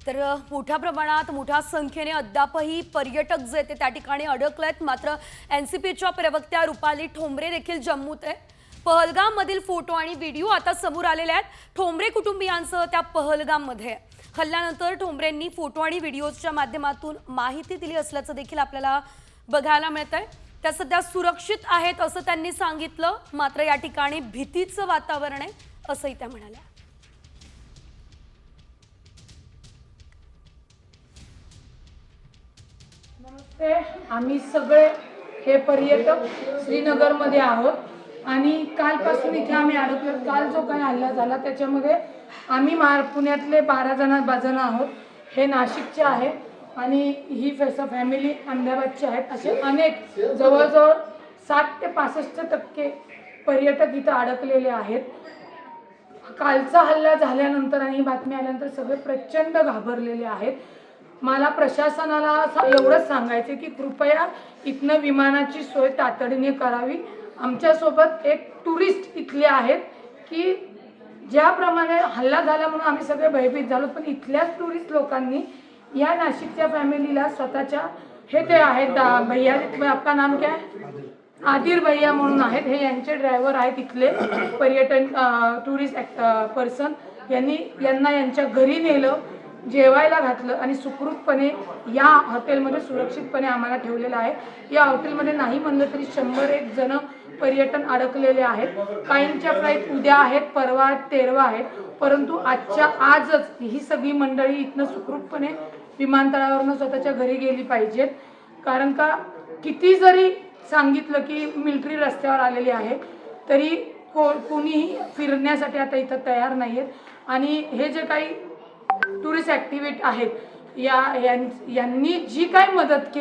तर मोठ्या प्रमाणात मोठ्या संख्येने अद्यापही पर्यटक जे ते त्या ठिकाणी अडकलेत। मात्र एनसीपीच्या प्रवक्त्या रुपाली ठोंबरे देखील जम्मूत आहे। पहलगाम मधील फोटो आणि व्हिडिओ आता समोर आलेले आहेत। ठोंबरे कुटुंबियांसह त्या पहलगाम मध्ये हल्ल्यानंतर ठोंबरेंनी फोटो आणि व्हिडिओच्या माध्यमातून माहिती दिली असल्याचं देखील आपल्याला बघायला मिळतंय। त्या सध्या सुरक्षित आहेत असं त्यांनी सांगितलं। मात्र या ठिकाणी भीतीचं वातावरण आहे असंही त्या म्हणाल्या। नमस्ते, आम्ही सगळे हे पर्यटक श्रीनगरमध्ये आहोत आणि कालपासून इथे आम्ही अडकलो। काल जो काही हल्ला झाला त्याच्यामध्ये आम्ही पुण्यातले 12 जण आहोत। हे नाशिकचे आहे आणि ही फॅमिली अहमदाबादची आहेत। असे अनेक जवळजवळ 60 ते 65% पर्यटक इथं अडकलेले आहेत। कालचा हल्ला झाल्यानंतर आणि ही बातमी आल्यानंतर सगळे प्रचंड घाबरलेले आहेत। मला प्रशासनाला एवढंच सांगायचं की कृपया इथनं विमानाची सोय तातडीने करावी। आमच्यासोबत एक टुरिस्ट इथले आहेत की ज्याप्रमाणे हल्ला झाला म्हणून आम्ही सगळे भयभीत झालो, पण इथल्याच टुरिस्ट लोकांनी या नाशिकच्या फॅमिलीला स्वतःच्या हे ते आहेत भैया, आपका नाम क्या है? आदिर भैया म्हणून आहेत। हे यांचे ड्रायव्हर आहेत इथले पर्यटन टुरिस्ट पर्सन। यांना यांच्या घरी नेलं, जेवायला घातलं आणि सुखरूपपणे या हॉटेलमध्ये सुरक्षितपणे आम्हाला ठेवलेलं आहे। या हॉटेलमध्ये नाही म्हणलं तरी 101 जण पर्यटन अडकलेले आहेत। काहींच्या फ्लाईट उद्या आहेत, परवा 13 आहेत, परंतु आजच ही सगळी मंडळी इथनं सुखरूपपणे विमानतळावरून स्वतःच्या घरी गेली पाहिजेत। कारण का किती जरी सांगितलं की मिलिटरी रस्त्यावर आलेली आहे तरी कोणीही फिरण्यासाठी आता इथं तयार नाहीयेत। आणि हे जे काही टुरिस्ट ॲक्टिव्हिटी आहेत यांनी जी काही मदत केली